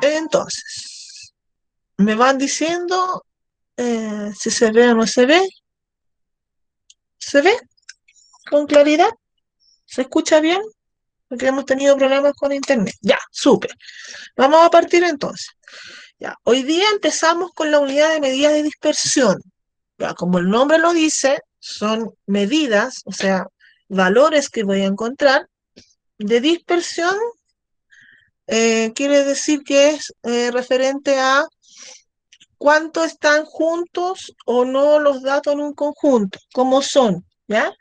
Entonces, me van diciendo si se ve o no se ve. ¿Se ve con claridad? ¿Se escucha bien? Porque hemos tenido problemas con internet. Ya, súper. Vamos a partir entonces. Ya, hoy día empezamos con la unidad de medida de dispersión. Ya, como el nombre lo dice, son medidas, o sea, valores que voy a encontrar de dispersión. Quiere decir que es referente a cuánto están juntos o no los datos en un conjunto, cómo son, ¿ya?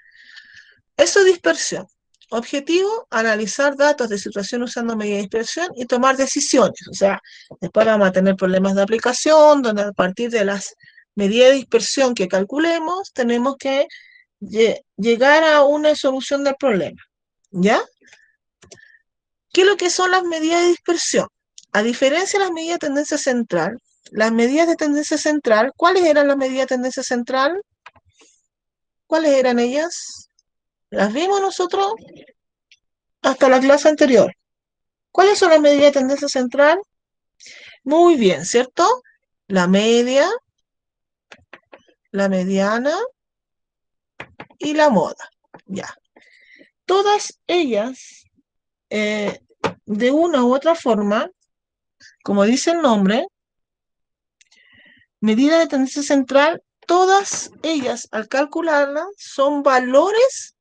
Eso es dispersión. Objetivo, analizar datos de situación usando medida de dispersión y tomar decisiones. O sea, después vamos a tener problemas de aplicación, donde a partir de las medidas de dispersión que calculemos, tenemos que llegar a una solución del problema. ¿Ya? ¿Qué es lo que son las medidas de dispersión? A diferencia de las medidas de tendencia central, las medidas de tendencia central, ¿cuáles eran las medidas de tendencia central? ¿Cuáles eran ellas? Las vimos nosotros hasta la clase anterior. ¿Cuáles son las medidas de tendencia central? Muy bien, ¿cierto? La media, la mediana y la moda. Ya. Todas ellas, eh, de una u otra forma, como dice el nombre, medida de tendencia central, todas ellas al calcularlas son valores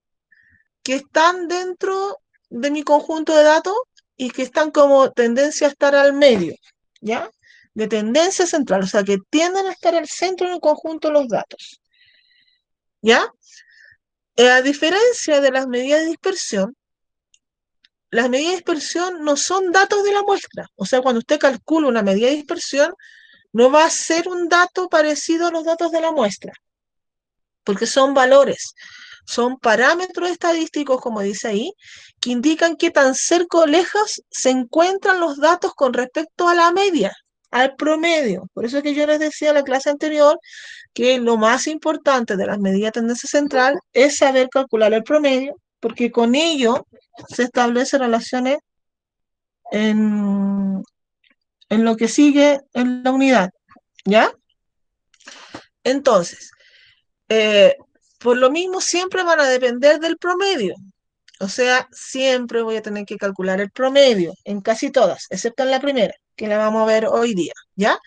que están dentro de mi conjunto de datos y que están como tendencia a estar al medio, ¿ya? De tendencia central, o sea, que tienden a estar al centro en el conjunto de los datos, ¿ya? A diferencia de las medidas de dispersión, las medidas de dispersión no son datos de la muestra. O sea, cuando usted calcula una medida de dispersión, no va a ser un dato parecido a los datos de la muestra, porque son valores, son parámetros estadísticos, como dice ahí, que indican qué tan cerca o lejos se encuentran los datos con respecto a la media, al promedio. Por eso es que yo les decía en la clase anterior que lo más importante de las medidas de tendencia central es saber calcular el promedio, porque con ello se establecen relaciones en, en lo que sigue en la unidad, ¿ya? Entonces, eh, por lo mismo siempre van a depender del promedio. O sea, siempre voy a tener que calcular el promedio en casi todas, excepto en la primera, que la vamos a ver hoy día, ¿ya?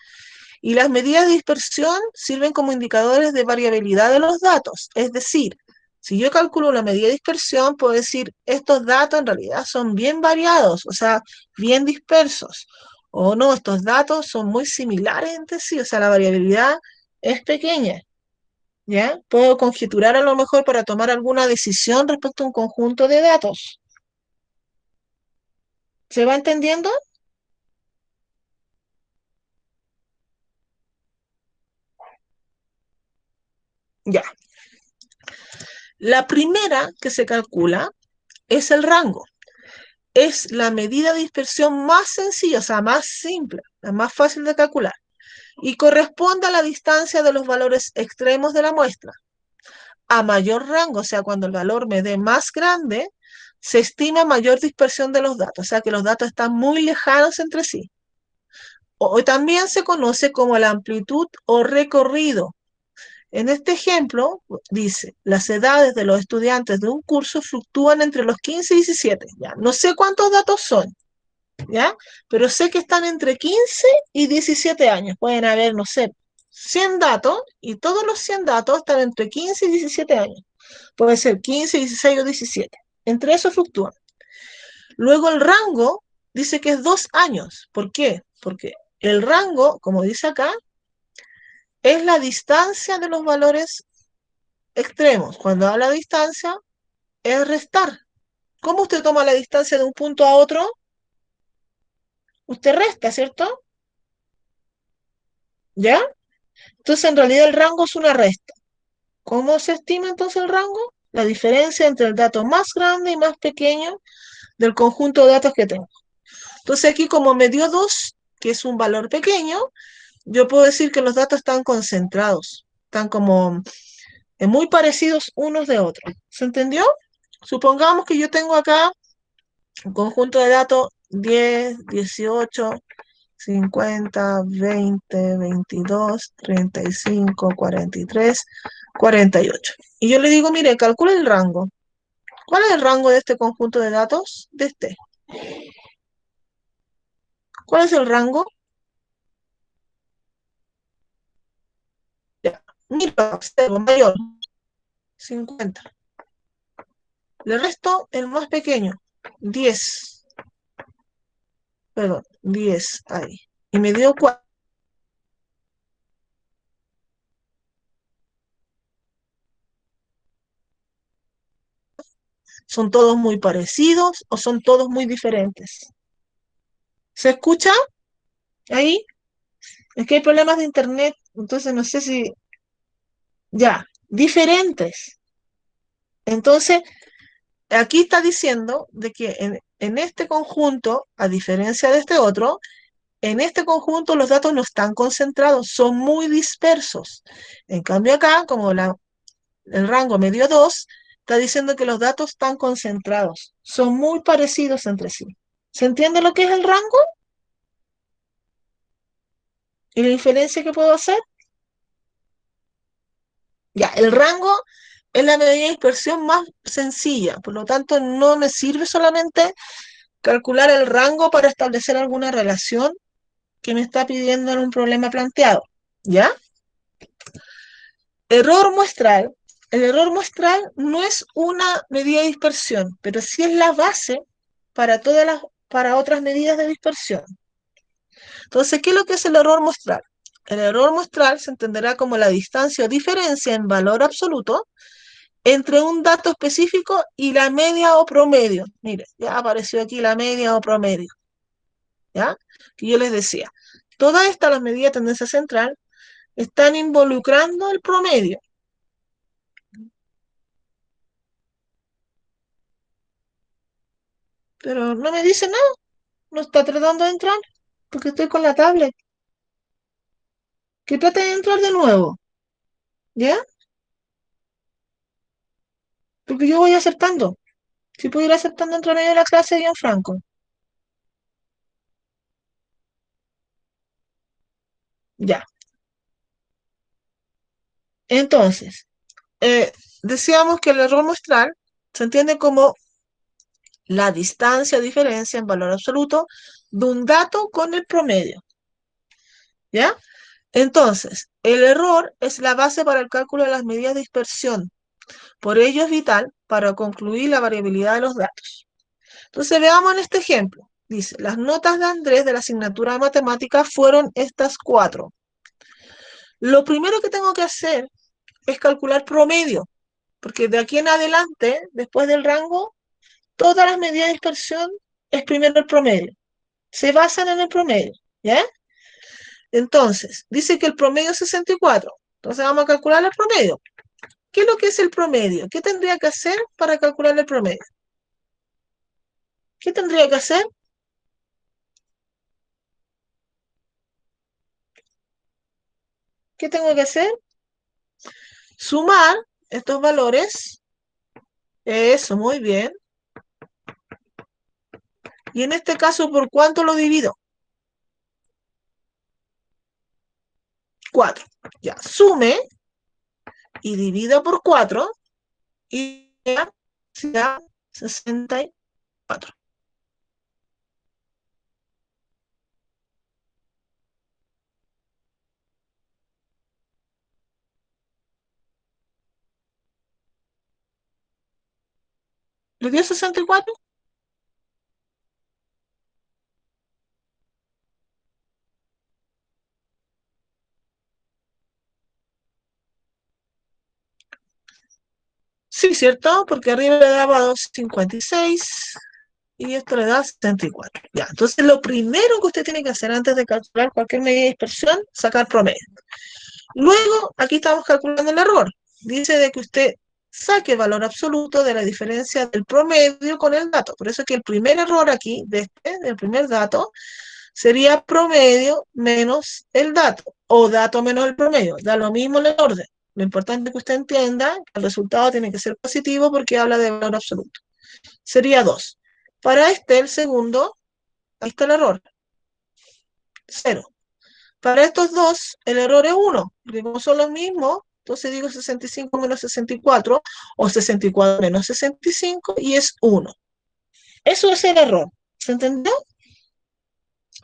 Y las medidas de dispersión sirven como indicadores de variabilidad de los datos. Es decir, si yo calculo una medida de dispersión, puedo decir, estos datos en realidad son bien variados, o sea, bien dispersos. O no, estos datos son muy similares entre sí, o sea, la variabilidad es pequeña. ¿Ya? Puedo conjeturar a lo mejor para tomar alguna decisión respecto a un conjunto de datos. ¿Se va entendiendo? Ya. La primera que se calcula es el rango. Es la medida de dispersión más sencilla, o sea, más simple, la más fácil de calcular, y corresponde a la distancia de los valores extremos de la muestra. A mayor rango, o sea, cuando el valor me dé más grande, se estima mayor dispersión de los datos, o sea, que los datos están muy lejanos entre sí. O también se conoce como la amplitud o recorrido. En este ejemplo, dice, las edades de los estudiantes de un curso fluctúan entre los 15 y 17. ¿Ya? No sé cuántos datos son, ¿ya? Pero sé que están entre 15 y 17 años. Pueden haber, no sé, 100 datos y todos los 100 datos están entre 15 y 17 años. Puede ser 15, 16 o 17. Entre esos fluctúan. Luego el rango dice que es 2 años. ¿Por qué? Porque el rango, como dice acá, es la distancia de los valores extremos. Cuando habla de distancia, es restar. ¿Cómo usted toma la distancia de un punto a otro? Usted resta, ¿cierto? ¿Ya? Entonces, en realidad, el rango es una resta. ¿Cómo se estima entonces el rango? La diferencia entre el dato más grande y más pequeño del conjunto de datos que tengo. Entonces, aquí, como me dio 2, que es un valor pequeño, yo puedo decir que los datos están concentrados, están como muy parecidos unos de otros. ¿Se entendió? Supongamos que yo tengo acá un conjunto de datos 10, 18 50, 20, 22, 35, 43, 48. Y yo le digo, mire, calcula el rango. ¿Cuál es el rango de este conjunto de datos? De este. ¿Cuál es el rango? Ya. Mira, observo, mayor, 50. Le resto el más pequeño, 10. Perdón, 10 ahí. Y me dio 4. ¿Son todos muy parecidos o son todos muy diferentes? ¿Se escucha ahí? Es que hay problemas de internet, entonces no sé si... Ya, diferentes. Entonces, aquí está diciendo de que en este conjunto, a diferencia de este otro, en este conjunto los datos no están concentrados, son muy dispersos. En cambio acá, como el rango me dio 2, está diciendo que los datos están concentrados, son muy parecidos entre sí. ¿Se entiende lo que es el rango y la inferencia que puedo hacer? Ya, el rango es la medida de dispersión más sencilla, por lo tanto no me sirve solamente calcular el rango para establecer alguna relación que me está pidiendo en un problema planteado. ¿Ya? Error muestral. El error muestral no es una medida de dispersión, pero sí es la base para para otras medidas de dispersión. Entonces, ¿qué es lo que es el error muestral? El error muestral se entenderá como la distancia o diferencia en valor absoluto entre un dato específico y la media o promedio. Mire, ya apareció aquí la media o promedio. ¿Ya? Que yo les decía. Todas estas, las medidas de tendencia central, están involucrando el promedio. Pero no me dice nada, no está tratando de entrar, porque estoy con la tablet. Que trate de entrar de nuevo, ¿ya? Porque yo voy aceptando. Si puedo ir aceptando entre medio de la clase, bien franco. Ya. Entonces, decíamos que el error muestral se entiende como la distancia o diferencia en valor absoluto de un dato con el promedio, ¿ya? Entonces, el error es la base para el cálculo de las medidas de dispersión. Por ello es vital para concluir la variabilidad de los datos. Entonces, veamos en este ejemplo. Dice, las notas de Andrés de la asignatura de matemáticas fueron estas 4. Lo primero que tengo que hacer es calcular promedio, porque de aquí en adelante, después del rango, todas las medidas de dispersión es primero el promedio. Se basan en el promedio, ¿ya? Entonces, dice que el promedio es 64. Entonces vamos a calcular el promedio. ¿Qué es lo que es el promedio? ¿Qué tendría que hacer para calcular el promedio? ¿Qué tendría que hacer? ¿Qué tengo que hacer? Sumar estos valores. Eso, muy bien. Y en este caso, ¿por cuánto lo divido? 4. Ya, sume y divida por 4 y ya será 64. ¿Le dio 64? Sí, ¿cierto? Porque arriba le daba 256 y esto le da 74. Ya, entonces lo primero que usted tiene que hacer antes de calcular cualquier medida de dispersión, sacar promedio. Luego, aquí estamos calculando el error. Dice de que usted saque el valor absoluto de la diferencia del promedio con el dato. Por eso es que el primer error aquí, del primer dato, sería promedio menos el dato, o dato menos el promedio. Da lo mismo el orden. Lo importante es que usted entienda que el resultado tiene que ser positivo porque habla de valor absoluto. Sería 2. Para este, el segundo, ahí está el error. 0. Para estos dos, el error es 1, porque como son los mismos, entonces digo 65 menos 64, o 64 menos 65, y es 1. Eso es el error. ¿Se entendió?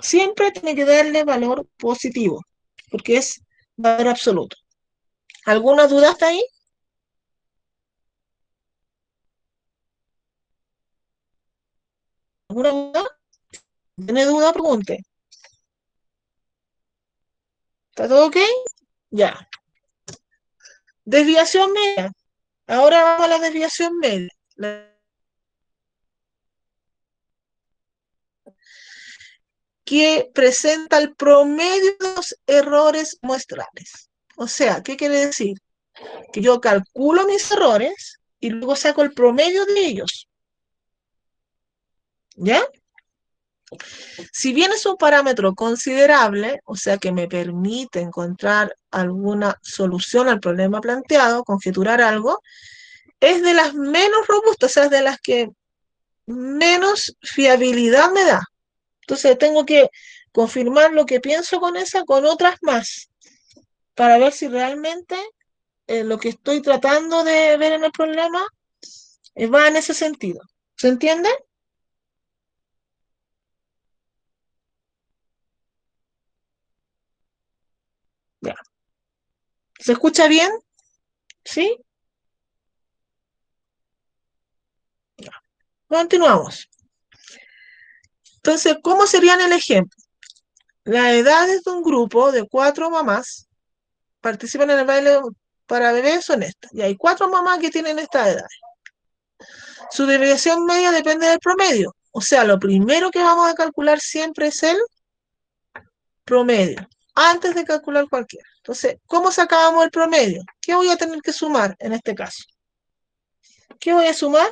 Siempre tiene que darle valor positivo, porque es valor absoluto. ¿Alguna duda hasta ahí? ¿Alguna duda? ¿Tiene duda? Pregunte. ¿Está todo ok? Ya. Desviación media. Ahora vamos a la desviación media. Que presenta el promedio de los errores muestrales. O sea, ¿qué quiere decir? Que yo calculo mis errores y luego saco el promedio de ellos. ¿Ya? Si bien es un parámetro considerable, o sea que me permite encontrar alguna solución al problema planteado, conjeturar algo, es de las menos robustas, o sea, es de las que menos fiabilidad me da. Entonces tengo que confirmar lo que pienso con esa con otras más, para ver si realmente lo que estoy tratando de ver en el problema va en ese sentido. ¿Se entiende? Ya. ¿Se escucha bien? ¿Sí? Ya. Continuamos. Entonces, ¿cómo serían el ejemplo? Las edades de un grupo de 4 mamás participan en el baile para bebés son estas. Y hay 4 mamás que tienen esta edad. Su desviación media depende del promedio. O sea, lo primero que vamos a calcular siempre es el promedio, antes de calcular cualquiera. Entonces, ¿cómo sacábamos el promedio? ¿Qué voy a tener que sumar en este caso? ¿Qué voy a sumar?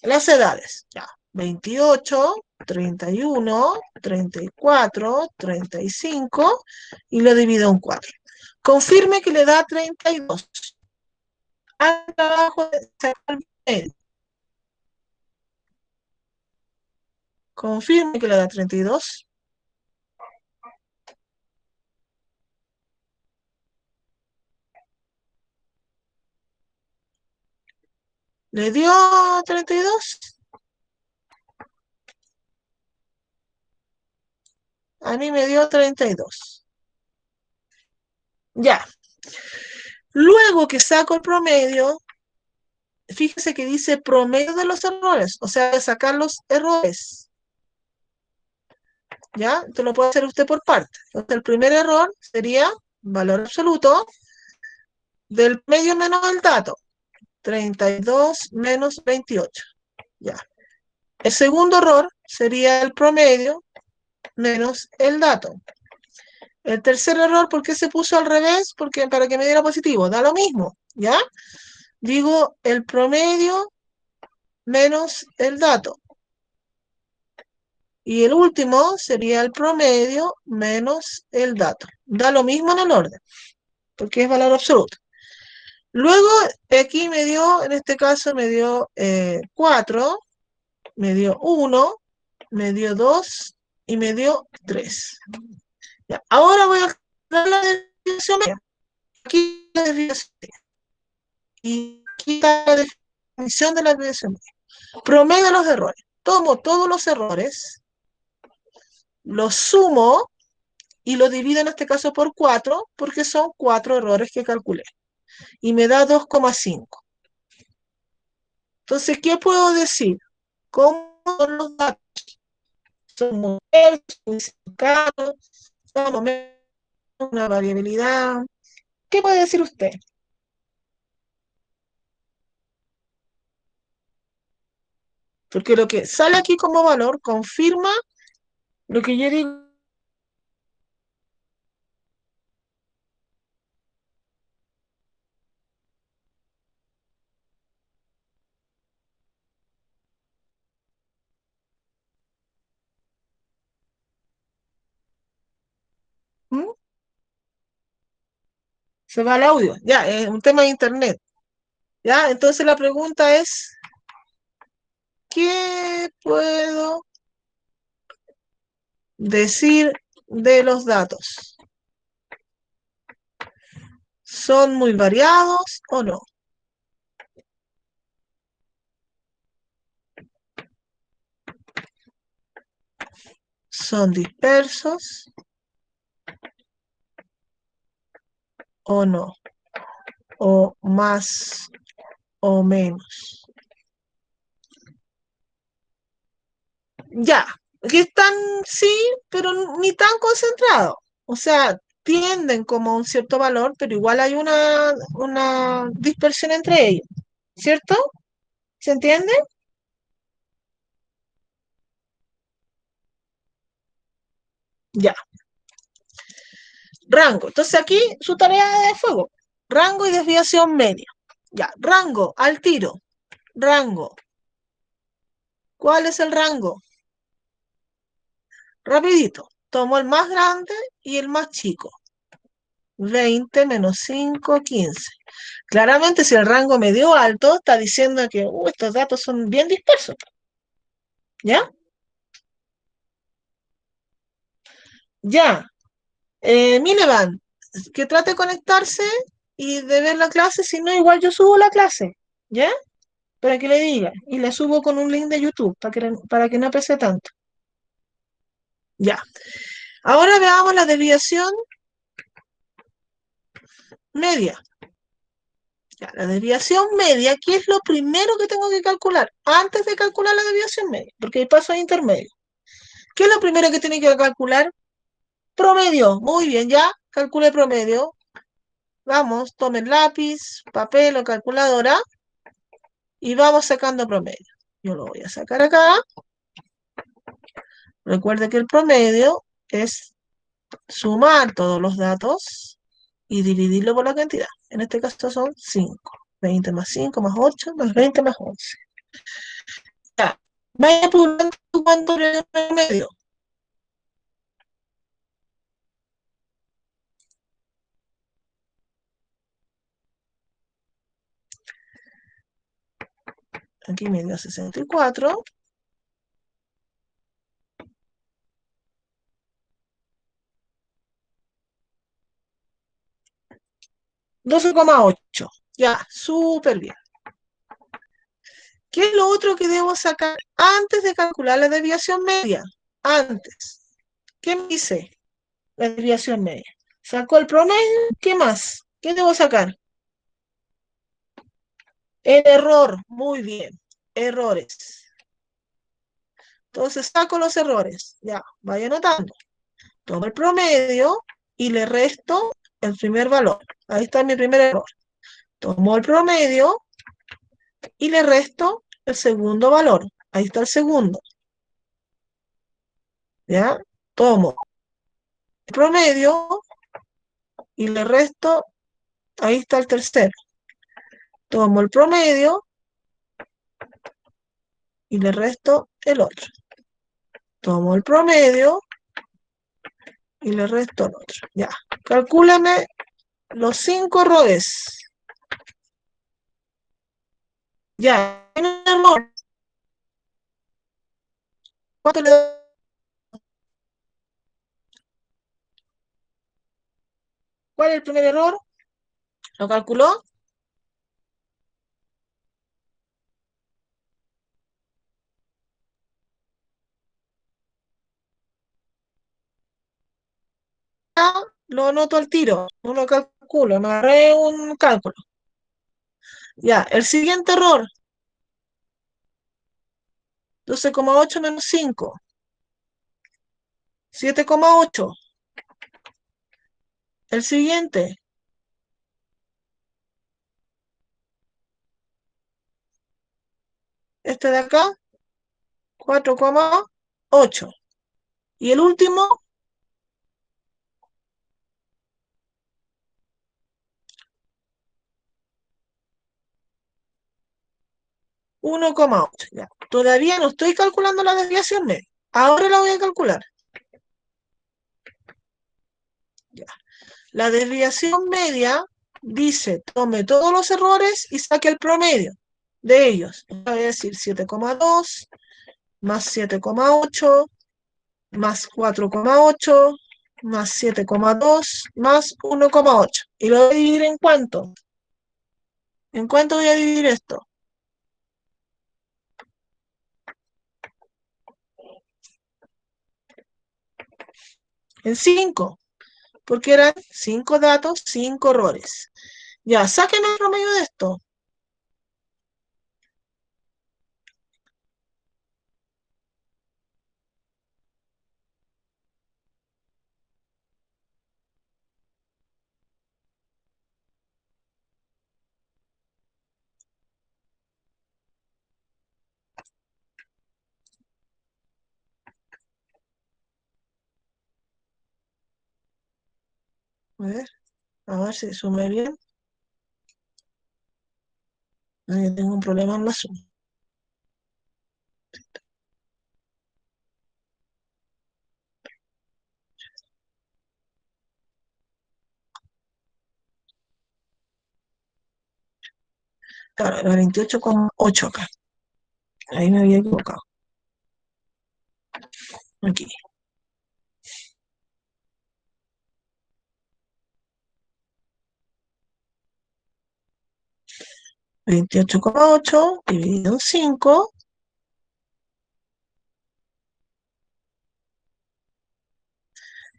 Las edades. Ya. 28, 31, 34, 35 y lo divido en 4. Confirme que le da 32. Al trabajo de sacar el promedio. Confirme que le da 32. ¿Le dio 32? A mí me dio 32. Ya. Luego que saco el promedio, fíjese que dice promedio de los errores, o sea, de sacar los errores. ¿Ya? Esto lo puede hacer usted por parte. Entonces, el primer error sería valor absoluto del medio menos el dato. 32 menos 28. Ya. El segundo error sería el promedio menos el dato. El tercer error, ¿por qué se puso al revés? Porque para que me diera positivo, da lo mismo, ¿ya? Digo el promedio menos el dato. Y el último sería el promedio menos el dato. Da lo mismo en el orden, porque es valor absoluto. Luego, aquí me dio, en este caso me dio 4, me dio 1, me dio 2 y me dio 3. Ya, ahora voy a dar la definición media. Aquí la definición media. Y aquí está la definición de la definición media. Promedio de los errores. Tomo todos los errores, los sumo y lo divido en este caso por 4, porque son 4 errores que calculé. Y me da 2,5. Entonces, ¿qué puedo decir? ¿Cómo son los datos? Son modelos, son cercanos, son una variabilidad. ¿Qué puede decir usted? Porque lo que sale aquí como valor confirma lo que yo digo. ¿Mm? Se va el audio. Ya, es un tema de internet. Ya, entonces la pregunta es, ¿qué puedo decir de los datos? ¿Son muy variados o no? ¿Son dispersos o no? ¿O más o menos? Ya, que están, sí, pero ni tan concentrados. O sea, tienden como a un cierto valor, pero igual hay una dispersión entre ellos, ¿cierto? ¿Se entiende? Ya. Rango. Entonces aquí su tarea de fuego. Rango y desviación media. Ya. Rango, al tiro. Rango. ¿Cuál es el rango? Rapidito. Tomo el más grande y el más chico. 20 menos 5, 15. Claramente, si el rango medio alto, está diciendo que estos datos son bien dispersos. ¿Ya? Ya. Minevan, que trate de conectarse y de ver la clase, si no, igual yo subo la clase. ¿Ya? Para que le diga. Y le subo con un link de YouTube para que no pese tanto. Ya. Ahora veamos la desviación media. Ya, la desviación media, ¿qué es lo primero que tengo que calcular? Antes de calcular la desviación media, porque hay pasos intermedios. ¿Qué es lo primero que tiene que calcular? Promedio. Muy bien, ya. Calcule promedio. Vamos, tomen lápiz, papel o calculadora y vamos sacando promedio. Yo lo voy a sacar acá. Recuerde que el promedio es sumar todos los datos y dividirlo por la cantidad. En este caso son 5. 20 más 5 más 8 más 20 más 11. Ya. Vaya apuntando cuánto es el promedio. Aquí me dio 64. 12,8. Ya, súper bien. ¿Qué es lo otro que debo sacar antes de calcular la desviación media? Antes. ¿Qué me dice la desviación media? Sacó el promedio. ¿Qué más? ¿Qué debo sacar? El error. Muy bien. Errores. Entonces saco los errores. Ya, vaya anotando. Tomo el promedio y le resto el primer valor. Ahí está mi primer error. Tomo el promedio y le resto el segundo valor. Ahí está el segundo. ¿Ya? Tomo el promedio y le resto, ahí está el tercero. Tomo el promedio y le resto el otro. Tomo el promedio y le resto el otro. Ya. Calcúlame los 5 errores. Ya. ¿Tiene un error? ¿Cuánto le da? ¿Cuál es el primer error? ¿Lo calculó? Ya, lo anoto al tiro. No lo calculo. Me agarré un cálculo. Ya. El siguiente error. 12,8 menos 5. 7,8. El siguiente. Este de acá. 4,8. Y el último, 1,8. Ya. Todavía no estoy calculando la desviación media. Ahora la voy a calcular. Ya. La desviación media dice, tome todos los errores y saque el promedio. de ellos. Voy a decir 7,2 más 7,8 más 4,8 más 7,2 más 1,8. ¿Y lo voy a dividir en cuánto? ¿En cuánto voy a dividir esto? En 5, porque eran 5 datos, 5 errores. Ya, saquen el promedio de esto. A ver si sume bien. Yo tengo un problema en la suma. Claro, era 28,8 acá. Ahí me había equivocado. Aquí. 28,8 dividido en 5.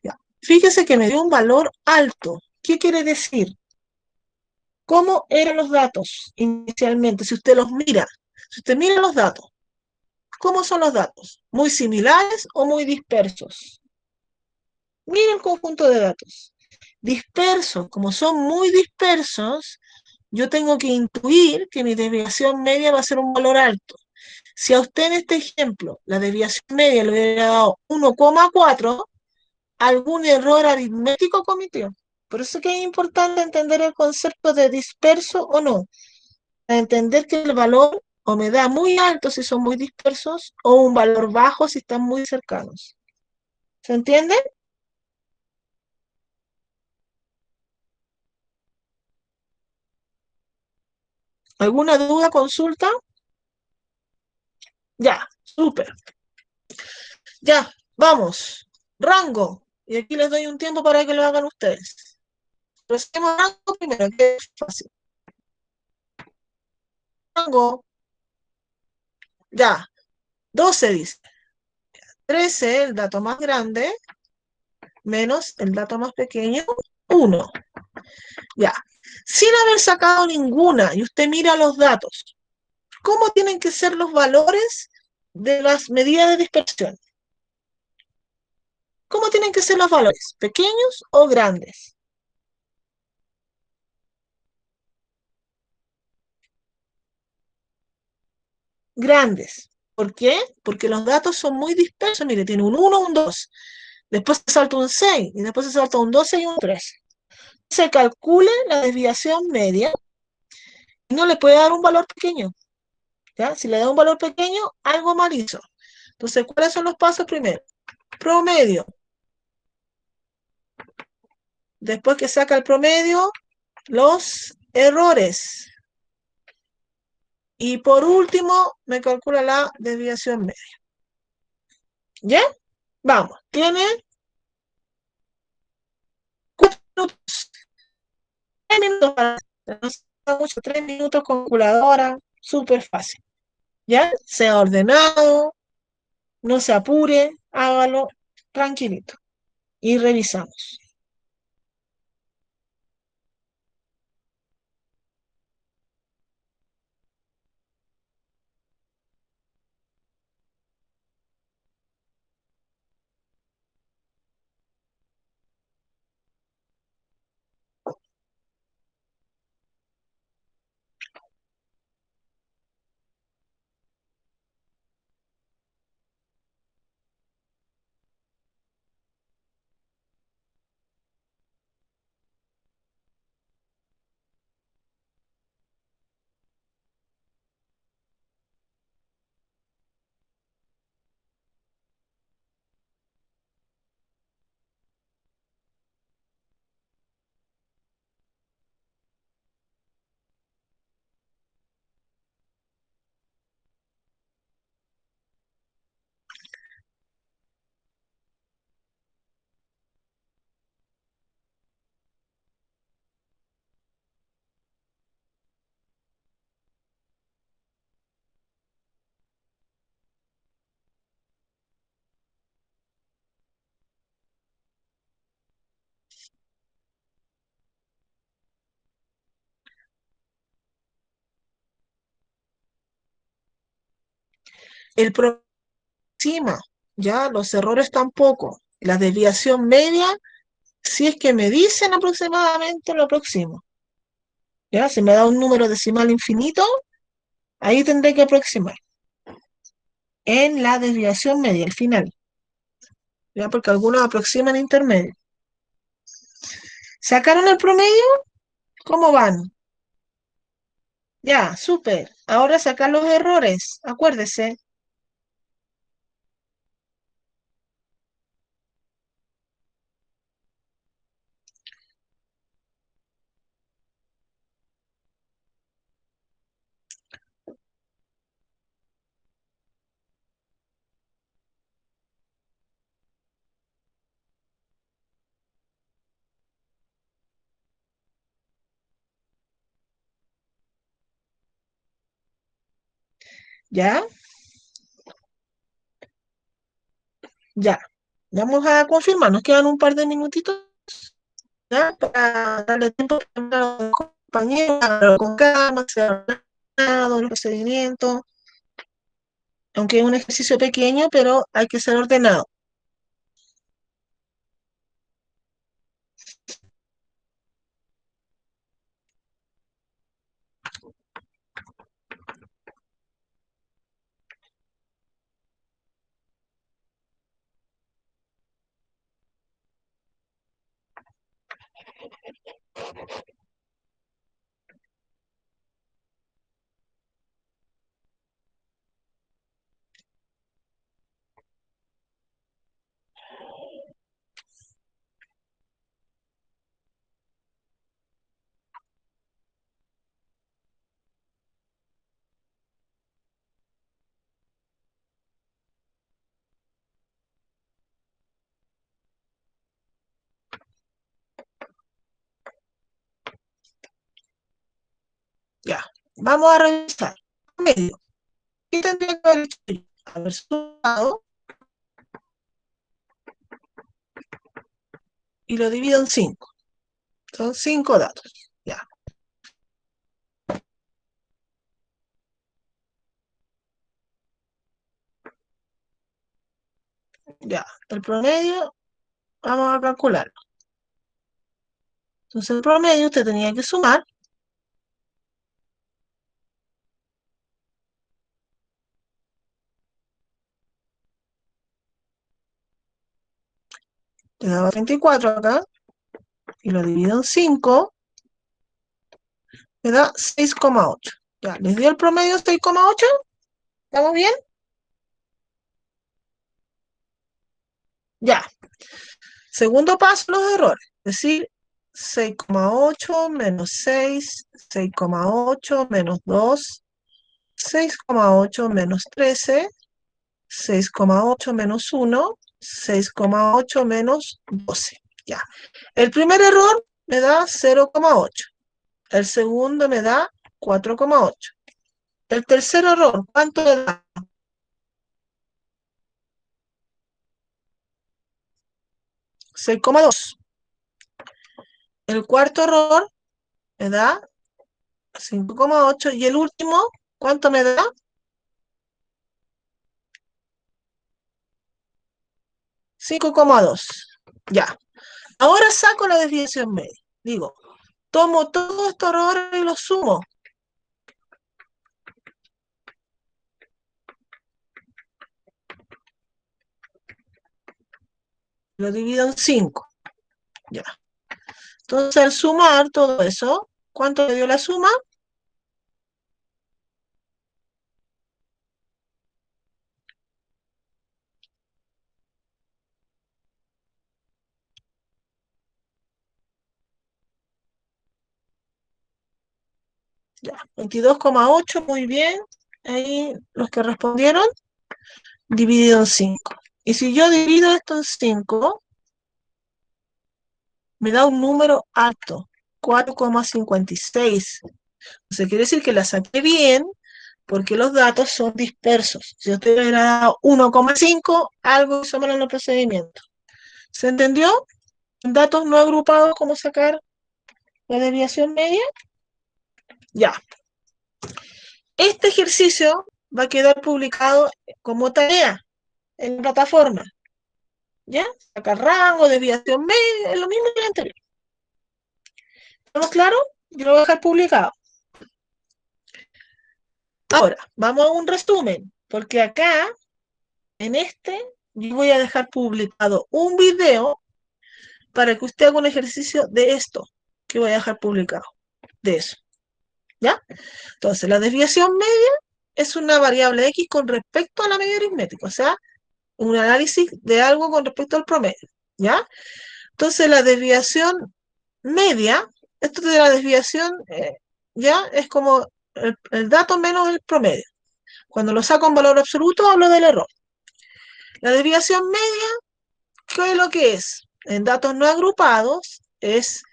Ya. Fíjese que me dio un valor alto. ¿Qué quiere decir? ¿Cómo eran los datos inicialmente? Si usted los mira, si usted mira los datos, ¿cómo son los datos? ¿Muy similares o muy dispersos? Mira el conjunto de datos. Dispersos, como son muy dispersos, yo tengo que intuir que mi desviación media va a ser un valor alto. Si a usted en este ejemplo la desviación media le hubiera dado 1,4, algún error aritmético cometió. Por eso que es importante entender el concepto de disperso o no. A entender que el valor o me da muy alto si son muy dispersos o un valor bajo si están muy cercanos. ¿Se entiende? ¿Alguna duda, consulta? Ya, súper. Ya, vamos. Rango. Y aquí les doy un tiempo para que lo hagan ustedes. Pero hacemos rango primero, que es fácil. Rango, ya. 12 dice. 13, el dato más grande, menos el dato más pequeño, 1. Ya. Sin haber sacado ninguna, y usted mira los datos, ¿cómo tienen que ser los valores de las medidas de dispersión? ¿Cómo tienen que ser los valores? ¿Pequeños o grandes? Grandes. ¿Por qué? Porque los datos son muy dispersos. Mire, tiene un 1, un 2. Después se salta un 6 y después se salta un 12 y un 3. Se calcule la desviación media y no le puede dar un valor pequeño. ¿Ya? Si le da un valor pequeño, algo mal hizo. Entonces, ¿cuáles son los pasos primero? Promedio. Después que saca el promedio, los errores. Y por último, me calcula la desviación media. ¿Ya? Vamos. Tiene 4 minutos. 3 minutos para no se mucho, 3 minutos con calculadora, súper fácil. ¿Ya? Sea ordenado, no se apure, hágalo tranquilito. Y revisamos. El aproxima, ya, los errores tampoco. La desviación media, si es que me dicen aproximadamente, lo aproximo. Ya, si me da un número decimal infinito, ahí tendré que aproximar. En la desviación media, al final. Ya, porque algunos aproximan intermedio. ¿Sacaron el promedio? ¿Cómo van? Ya, súper. Ahora sacar los errores. Acuérdese. ¿Ya? Ya. Vamos a confirmar. Nos quedan un par de minutitos, ¿ya? Para darle tiempo a los compañeros, a con calma, se ha ordenado el procedimiento. Aunque es un ejercicio pequeño, pero hay que ser ordenado. Ya. Vamos a revisar. Medio. ¿Qué tendría que haber hecho yo? Haber sumado y lo divido en 5. Son 5 datos. Ya. Ya. El promedio, vamos a calcularlo. Entonces, el promedio usted tenía que sumar. Le daba 24 acá. Y lo divido en 5. Me da 6,8. Ya. ¿Les dio el promedio 6,8? ¿Estamos bien? Ya. Segundo paso, los errores. Es decir, 6,8 menos 6, 6,8 menos 2, 6,8 menos 13, 6,8 menos 1, 6,8 menos 12. Ya. El primer error me da 0,8. El segundo me da 4,8. El tercer error, ¿cuánto me da? 6,2. El cuarto error me da 5,8. Y el último, ¿cuánto me da? 5,2. Ya. Ahora saco la desviación media. Digo, tomo todos estos errores y los sumo. Lo divido en 5. Ya. Entonces, al sumar todo eso, ¿cuánto me dio la suma? Ya. 22,8, muy bien. Ahí los que respondieron, dividido en 5. Y si yo divido esto en 5, me da un número alto, 4,56. Entonces quiere decir que la saqué bien porque los datos son dispersos. Si usted hubiera dado 1,5, algo hizo mal en el procedimiento. ¿Se entendió? Datos no agrupados, ¿cómo sacar la desviación media? Ya. Este ejercicio va a quedar publicado como tarea en la plataforma. ¿Ya? Saca rango, desviación media, es lo mismo que el anterior. ¿Estamos claros? Yo lo voy a dejar publicado. Ahora, vamos a un resumen, porque acá, en este, yo voy a dejar publicado un video para que usted haga un ejercicio de esto que voy a dejar publicado, de eso. ¿Ya? Entonces, la desviación media es una variable X con respecto a la media aritmética, o sea, un análisis de algo con respecto al promedio. ¿Ya? Entonces, la desviación media, esto de la desviación, ya es como el dato menos el promedio. Cuando lo saco en valor absoluto, hablo del error. La desviación media, ¿qué es lo que es? En datos no agrupados, es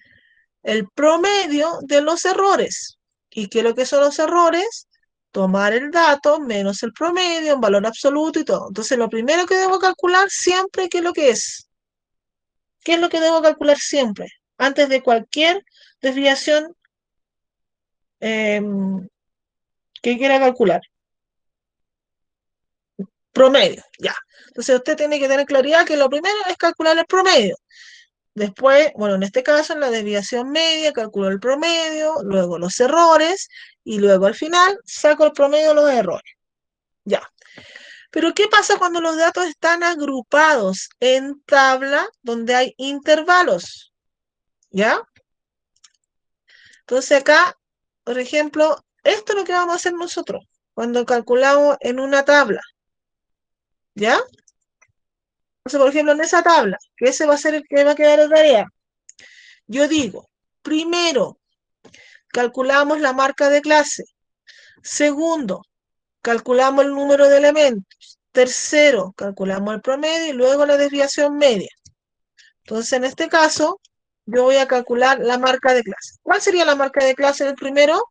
el promedio de los errores. ¿Y qué es lo que son los errores? Tomar el dato menos el promedio en valor absoluto y todo. Entonces, lo primero que debo calcular siempre, ¿qué es lo que es? ¿Qué es lo que debo calcular siempre? Antes de cualquier desviación eh, que quiera calcular. Promedio, ya. Entonces usted tiene que tener claridad que lo primero es calcular el promedio. Después, bueno, en este caso, en la desviación media, calculo el promedio, luego los errores, y luego al final saco el promedio de los errores. Ya. Pero ¿qué pasa cuando los datos están agrupados en tabla donde hay intervalos? ¿Ya? Entonces acá, por ejemplo, esto es lo que vamos a hacer nosotros cuando calculamos en una tabla. ¿Ya? Entonces, por ejemplo, en esa tabla, que ese va a ser el que va a quedar de tarea, yo digo, primero, calculamos la marca de clase. Segundo, calculamos el número de elementos. Tercero, calculamos el promedio y luego la desviación media. Entonces, en este caso, yo voy a calcular la marca de clase. ¿Cuál sería la marca de clase del primero?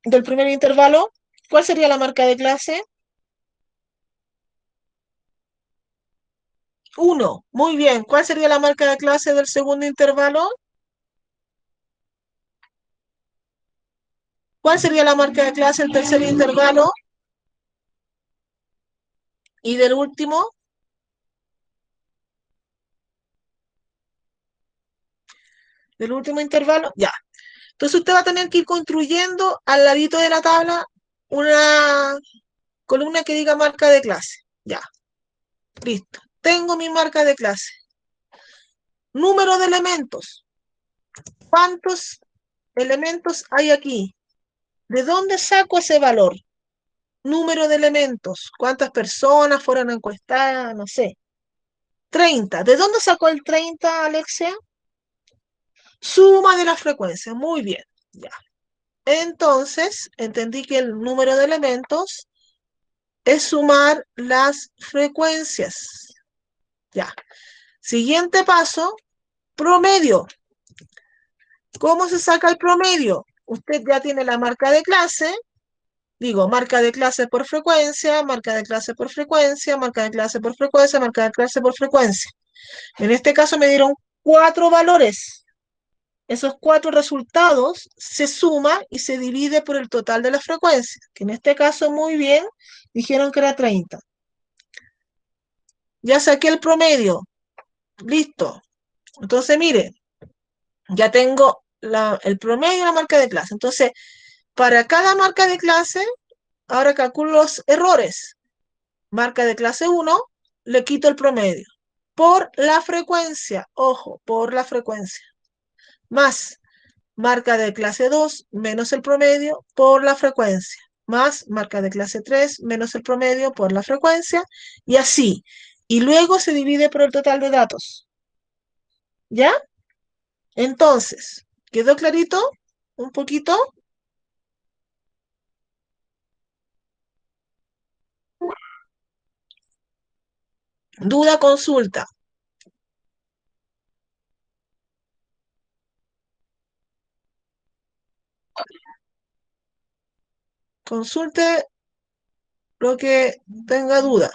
Del primer intervalo. ¿Cuál sería la marca de clase? 1. Muy bien. ¿Cuál sería la marca de clase del segundo intervalo? ¿Cuál sería la marca de clase del tercer intervalo? Y del último intervalo, ya. Entonces usted va a tener que ir construyendo al ladito de la tabla una columna que diga marca de clase. Ya, listo. Tengo mi marca de clase. Número de elementos. ¿Cuántos elementos hay aquí? ¿De dónde saco ese valor? Número de elementos. ¿Cuántas personas fueron encuestadas? No sé. 30. ¿De dónde sacó el 30, Alexia? Suma de la frecuencia. Muy bien. Ya. Entonces, entendí que el número de elementos es sumar las frecuencias. Ya. Siguiente paso, promedio. ¿Cómo se saca el promedio? Usted ya tiene la marca de clase, digo, marca de clase por frecuencia, marca de clase por frecuencia, marca de clase por frecuencia, marca de clase por frecuencia. En este caso me dieron 4 valores. Esos 4 resultados se suma y se divide por el total de las frecuencias, que en este caso muy bien, dijeron que era 30. Ya saqué el promedio, listo. Entonces, mire, ya tengo el promedio y la marca de clase. Entonces, para cada marca de clase, ahora calculo los errores. Marca de clase 1, le quito el promedio. Por la frecuencia, ojo, por la frecuencia. Más marca de clase 2 menos el promedio por la frecuencia, más marca de clase 3 menos el promedio por la frecuencia, y así. Y luego se divide por el total de datos. ¿Ya? Entonces, ¿quedó clarito? ¿Un poquito? Duda, consulta. Consulte lo que tenga duda.